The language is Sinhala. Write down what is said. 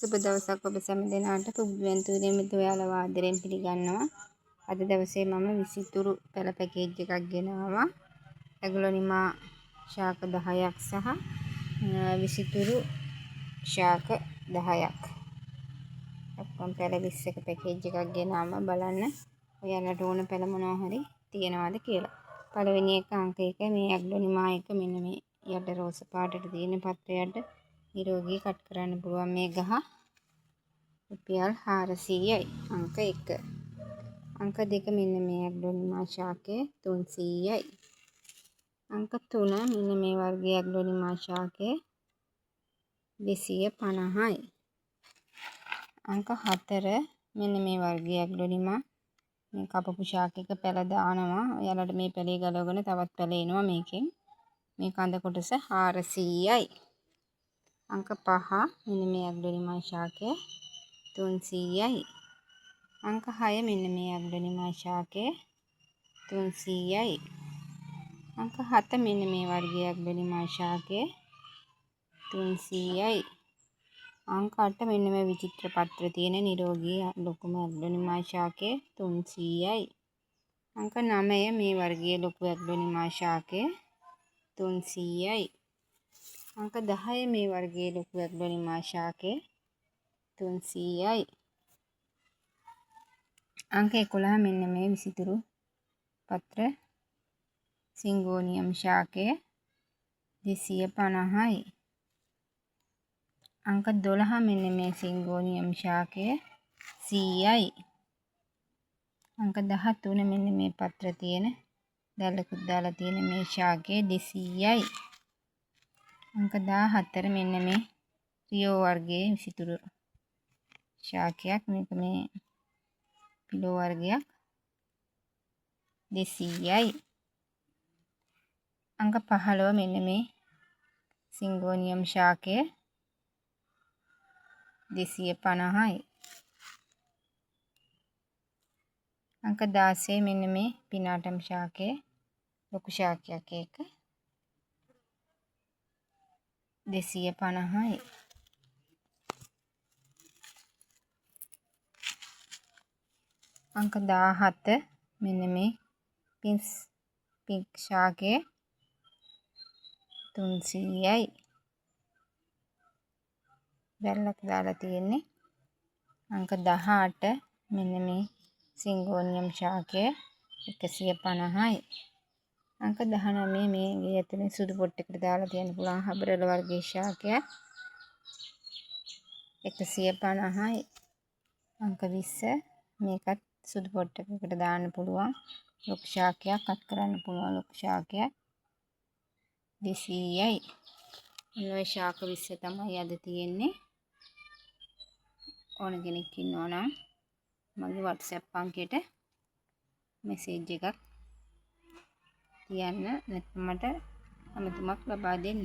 සුබ දවසක් ඔබ සැම දෙනාට පුබ්බෙන් තුරෙමිත ඔයාලව ආදරෙන් පිළිගන්නවා. අද දවසේ මම විසිතුරු පැල පැකේජ් එකක් ගෙනාවා. ඇග්ලොනිමා ශාක 10ක් සහ විසිතුරු ශාක 10ක්. ඔක්කොම පැල 20ක පැකේජ් එකක් ගෙනාවා. බලන්න ඔයාලට ඕන පැල මොනවා හරි තියෙනවද කියලා. පළවෙනි එක අංක 1 මේ ඇග්ලොනිමා එක මෙන්න මේ යට රෝස පාටට තියෙන පත්‍රයට නිරෝගී කට් කරන්න පුළුවන් මේ ගහ රුපියල් 400යි අංක 1. අංක 2 මෙන්න මේ ඇග්ලොනිමා ශාකය 300යි. අංක 3 මෙන්න මේ වර්ගයේ ඇග්ලොනිමා ශාකය 250යි. අංක 4 මෙන්න මේ වර්ගයේ ඇග්ලොනිමා මේ කපපු ශාකයක පැල දානවා. ඔයාලට මේ පැලේ ගලවගෙන තවත් පැල එනවා මේකෙන්. මේ කඳ කොටස 400යි. අංක 5 මෙන්න මේ ඇග්ලොනිමා ශාකය 300යි. අංක 6 මෙන්න මේ ඇග්ලොනිමා ශාකය 300යි. අංක 7 මෙන්න මේ වර්ගයේ ඇග්ලොනිමා ශාකය 300යි. අංක 8 මෙන්න මේ විචිත්‍ර පත්‍ර තියෙන නිරෝගී ලොකුම ඇග්ලොනිමා ශාකය 300යි. අංක 9 මේ වර්ගයේ ලොකු ඇග්ලොනිමා ශාකය 300යි. අංක 10 මේ වර්ගයේ ලොකු ඇග්ලොනිමා ශාකය 300යි. අංක 11 මෙන්න මේ විසිතුරු පත්‍ර සිංගෝනියම් ශාකය 250යි. අංක 12 මෙන්න මේ සිංගෝනියම් ශාකය 100යි. අංක 13 මෙන්න මේ පත්‍ර තියෙන දැල්ලකුත් දාලා තියෙන මේ ශාකය 200යි. අංක 14 මෙන්න මේ රියෝ වර්ගයේ විසිතුරු ශාකයක්. මේක මේ පිලෝ වර්ගයක් 200යි. අංක 15 මෙන්න මේ සිංගෝනියම් ශාකය 250යි. අංක 16 මෙන්න මේ පිනාටම් ශාකය ලොකු ශාකයක් එක 250යි. අංක 17 මෙන්න මේ පින්ක් ශාකය 300යි. දැල්ලක් දාලා තියෙන්නේ. අංක 18 මෙන්න මේ සිංගෝනියම් ශාකය 150යි. අංක 19 මේ ගේ ඇතුලේ සුදු පොට්ටයකට දාලා තියන්න පුළුවන් හබරල වර්ගයේ ශාකයක් 150යි. අංක 20 මේකත් සුදු පොට්ටයකට දාන්න පුළුවන් ලොකු ශාකයක් කට් කරන්න පුළුවන් ලොකු ශාකයක් 200යි. මේ ශාක 20 තමයි අද තියෙන්නේ. ඕන කෙනෙක් ඉන්නවා නම් මගේ WhatsApp අංකයට මෙසේජ් එකක් තියන්න නැත්නම් මට අමතුමක් ලබා දෙන්න.